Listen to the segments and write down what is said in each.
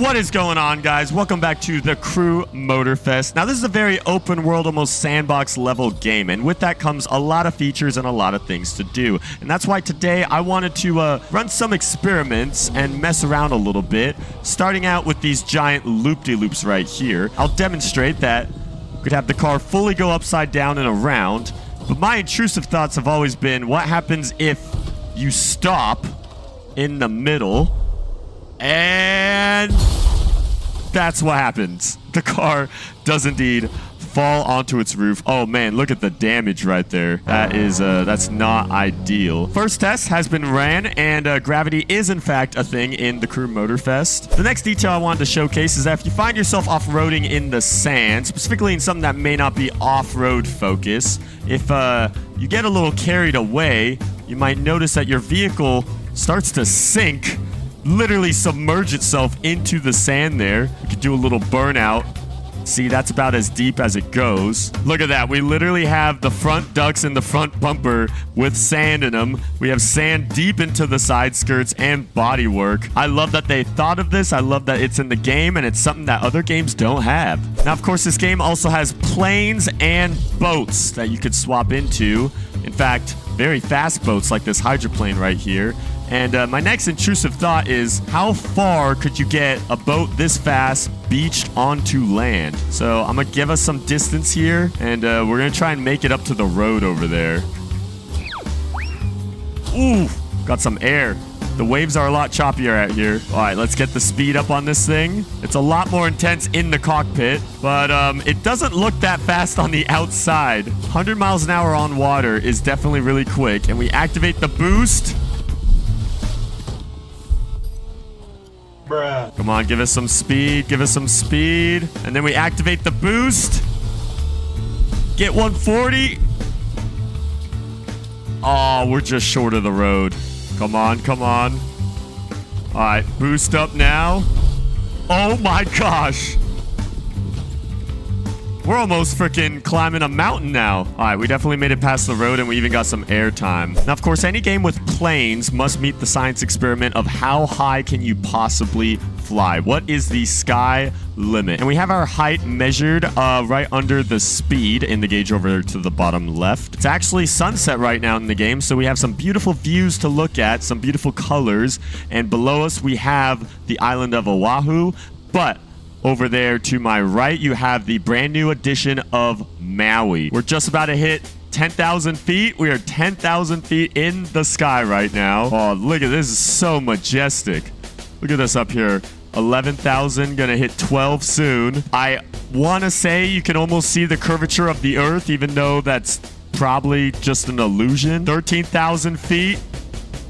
What is going on, guys? Welcome back to the Crew Motorfest. Now, this is a very open world, almost sandbox level game, and with that comes a lot of features and a lot of things to do. And that's why today I wanted to run some experiments and mess around a little bit, starting out with these giant loop-de-loops right here. I'll demonstrate that we could have the car fully go upside down and around, but my intrusive thoughts have always been, what happens if you stop in the middle? And that's what happens. The car does indeed fall onto its roof. Oh man, look at the damage right there. That is, that's not ideal. First test has been ran, and gravity is in fact a thing in the Crew Motorfest. The next detail I wanted to showcase is that if you find yourself off-roading in the sand, specifically in something that may not be off-road focus, if you get a little carried away, you might notice that your vehicle starts to sink, literally submerge itself into the sand there. You could do a little burnout. See, that's about as deep as it goes. Look at that. We literally have the front ducts and the front bumper with sand in them. We have sand deep into the side skirts and bodywork. I love that they thought of this. I love that it's in the game, and it's something that other games don't have. Now, of course, this game also has planes and boats that you could swap into. In fact, very fast boats like this hydroplane right here. And my next intrusive thought is, how far could you get a boat this fast beached onto land? So I'm going to give us some distance here, and we're going to try and make it up to the road over there. Ooh, got some air. The waves are a lot choppier out here. All right, let's get the speed up on this thing. It's a lot more intense in the cockpit, but it doesn't look that fast on the outside. 100 miles an hour on water is definitely really quick, and we activate the boost. Bruh. Come on, give us some speed. Give us some speed. And then we activate the boost. Get 140. Oh, we're just short of the road. Come on, come on. All right, boost up now. Oh my gosh. We're almost freaking climbing a mountain now. All right, we definitely made it past the road, and we even got some air time. Now, of course, any game with planes must meet the science experiment of how high can you possibly fly? What is the sky limit? And we have our height measured right under the speed in the gauge over to the bottom left. It's actually sunset right now in the game, so we have some beautiful views to look at, some beautiful colors, and below us we have the island of Oahu, but over there to my right, you have the brand new edition of Maui. We're just about to hit 10,000 feet. We are 10,000 feet in the sky right now. Oh, look at this. This is so majestic. Look at this up here. 11,000, gonna hit 12 soon. I want to say you can almost see the curvature of the earth, even though that's probably just an illusion. 13,000 feet.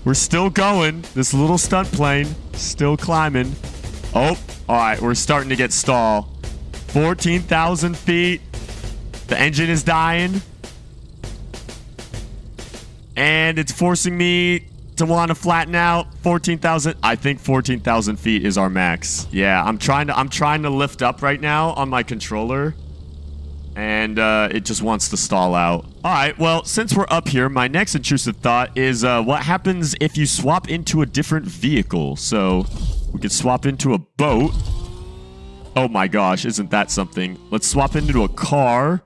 We're still going. This little stunt plane still climbing. Oh, all right, we're starting to get stall. 14,000 feet. The engine is dying. And it's forcing me to want to flatten out. 14,000. I think 14,000 feet is our max. Yeah, I'm trying to lift up right now on my controller. And it just wants to stall out. All right, well, since we're up here, my next intrusive thought is what happens if you swap into a different vehicle? So we could swap into a boat. Oh my gosh, isn't that something? Let's swap into a car.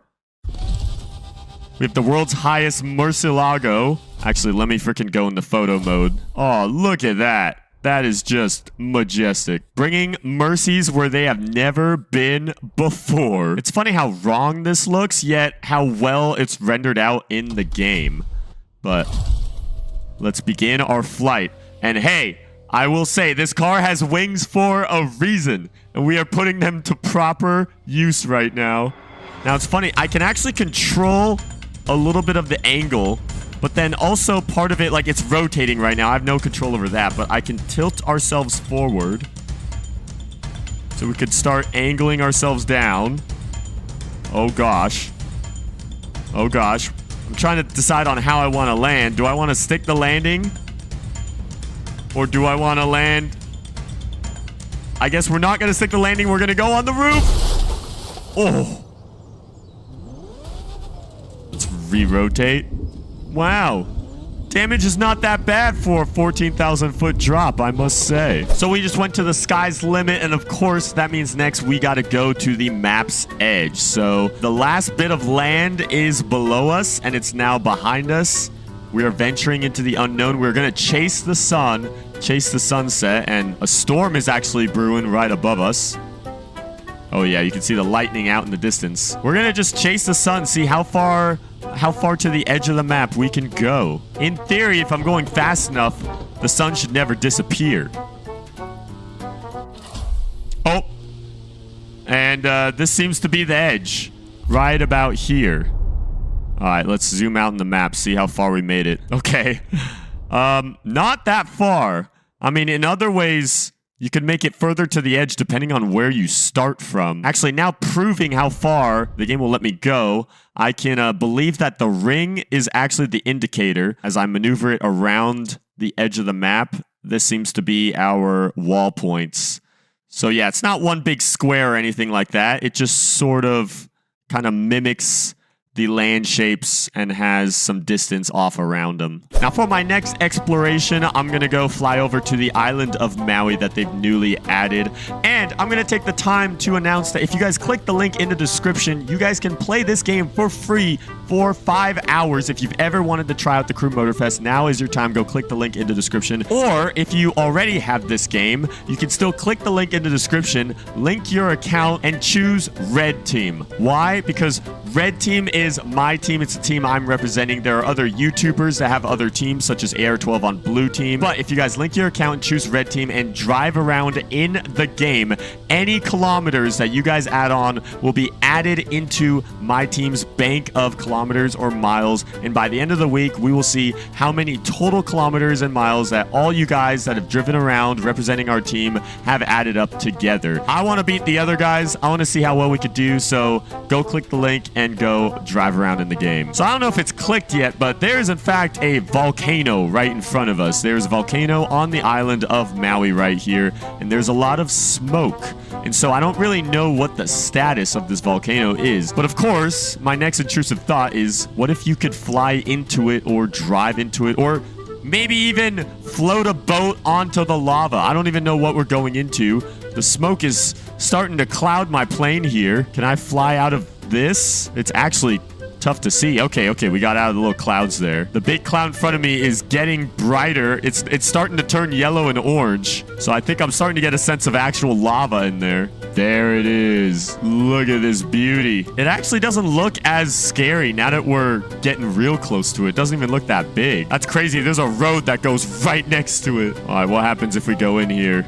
We have the world's highest Murcielago. Actually, let me freaking go into photo mode. Oh, look at that. That is just majestic. Bringing mercies where they have never been before. It's funny how wrong this looks, yet how well it's rendered out in the game. But let's begin our flight. And hey, I will say this car has wings for a reason, and we are putting them to proper use right now. Now, it's funny. I can actually control a little bit of the angle, but then also part of it, like, it's rotating right now. I have no control over that, but I can tilt ourselves forward. So we could start angling ourselves down. Oh, gosh. Oh, gosh. I'm trying to decide on how I want to land. Do I want to stick the landing? Or do I want to land? I guess we're not going to stick the landing. We're going to go on the roof. Oh. Let's re-rotate. Wow. Damage is not that bad for a 14,000 foot drop, I must say. So we just went to the sky's limit, and of course, that means next we gotta go to the map's edge. So the last bit of land is below us, and it's now behind us. We are venturing into the unknown. We're gonna chase the sun, chase the sunset, and a storm is actually brewing right above us. Oh yeah, you can see the lightning out in the distance. We're gonna just chase the sun, see how far to the edge of the map we can go. In theory, if I'm going fast enough, the sun should never disappear. Oh. And this seems to be the edge. Right about here. Alright, let's zoom out in the map, see how far we made it. Okay. Not that far. I mean, in other ways, you can make it further to the edge depending on where you start from. Actually, now proving how far the game will let me go, I can believe that the ring is actually the indicator. As I maneuver it around the edge of the map, this seems to be our wall points. So yeah, it's not one big square or anything like that. It just sort of kind of mimics the land shapes and has some distance off around them. Now for my next exploration, I'm gonna go fly over to the island of Maui that they've newly added. And I'm gonna take the time to announce that if you guys click the link in the description, you guys can play this game for free for 5 hours. If you've ever wanted to try out the Crew Motorfest, now is your time. Go click the link in the description. Or if you already have this game, you can still click the link in the description, link your account, and choose Red Team. Why? Because Red Team is my team. It's the team I'm representing. There are other YouTubers that have other teams, such as AR12 on Blue Team. But if you guys link your account and choose Red Team and drive around in the game, any kilometers that you guys add on will be added into my team's bank of kilometers or miles. And by the end of the week, we will see how many total kilometers and miles that all you guys that have driven around representing our team have added up together. I want to beat the other guys. I want to see how well we could do. So go click the link and go drive around in the game. So I don't know if it's clicked yet, but there's in fact a volcano right in front of us. There's a volcano on the island of Maui right here, and there's a lot of smoke. And so I don't really know what the status of this volcano is. But of course, my next intrusive thought is, what if you could fly into it or drive into it or maybe even float a boat onto the lava? I don't even know what we're going into. The smoke is starting to cloud my plane here. Can I fly out of this? It's actually tough to see. Okay, we got out of the little clouds there. The big cloud in front of me is getting brighter. It's starting to turn yellow and orange. So I think I'm starting to get a sense of actual lava in there. There it is. Look at this beauty. It actually doesn't look as scary now that we're getting real close to it. It doesn't even look that big. That's crazy. There's a road that goes right next to it. All right, what happens if we go in here?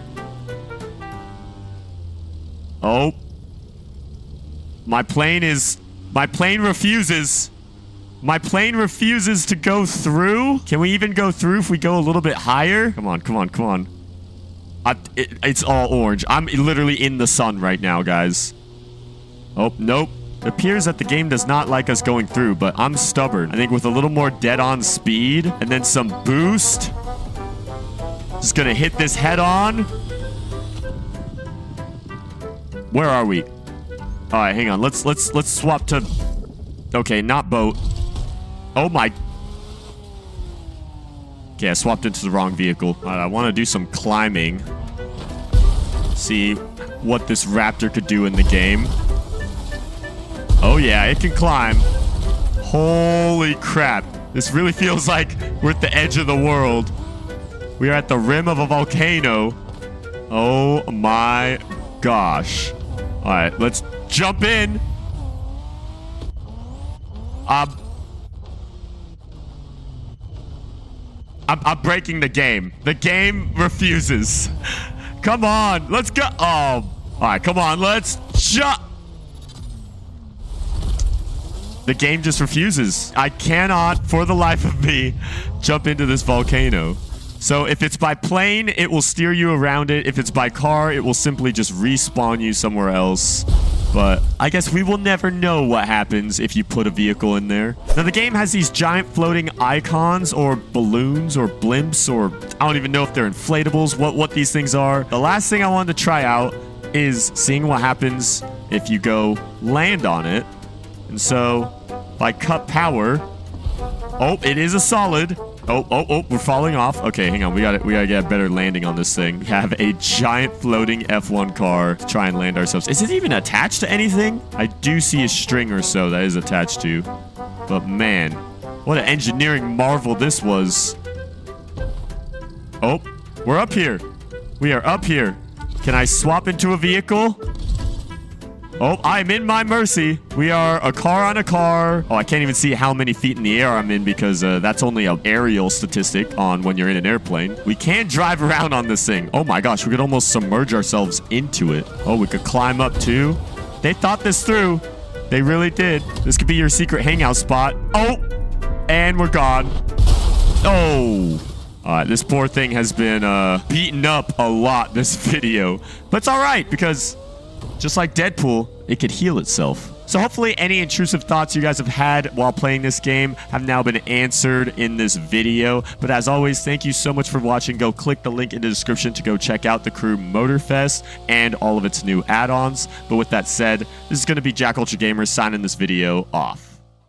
Oh. My plane refuses. My plane refuses to go through. Can we even go through if we go a little bit higher? Come on. It's all orange. I'm literally in the sun right now, guys. Oh, nope. It appears that the game does not like us going through, but I'm stubborn. I think with a little more dead-on speed and then some boost, just gonna hit this head-on. Where are we? All right, hang on. Let's swap to... Okay, not boat. Oh my... Okay, I swapped into the wrong vehicle. All right, I want to do some climbing. See what this raptor could do in the game. Oh yeah, it can climb. Holy crap. This really feels like we're at the edge of the world. We are at the rim of a volcano. Oh my gosh. All right, let's jump in. I'm breaking the game. The game refuses. Come on, let's go. Oh, all right, come on, let's jump. The game just refuses. I cannot, for the life of me, jump into this volcano. So if it's by plane, it will steer you around it. If it's by car, it will simply just respawn you somewhere else. But I guess we will never know what happens if you put a vehicle in there. Now, the game has these giant floating icons or balloons or blimps or I don't even know if they're inflatables, what these things are. The last thing I wanted to try out is seeing what happens if you go land on it. And so if I cut power... Oh, it is a solid. Oh, we're falling off. Okay, hang on. We gotta get a better landing on this thing. We have a giant floating F1 car to try and land ourselves. Is it even attached to anything? I do see a string or so that is attached to. But man, what an engineering marvel this was. Oh, we're up here. We are up here. Can I swap into a vehicle? Oh, I'm in my mercy. We are a car on a car. Oh, I can't even see how many feet in the air I'm in because that's only an aerial statistic on when you're in an airplane. We can drive around on this thing. Oh my gosh, we could almost submerge ourselves into it. Oh, we could climb up too. They thought this through. They really did. This could be your secret hangout spot. Oh, and we're gone. Oh. All right, this poor thing has been beaten up a lot this video. But it's all right because just like Deadpool, it could heal itself. So hopefully any intrusive thoughts you guys have had while playing this game have now been answered in this video. But as always, thank you so much for watching. Go click the link in the description to go check out the Crew Motorfest and all of its new add-ons. But with that said, this is going to be JackUltraGamer signing this video off.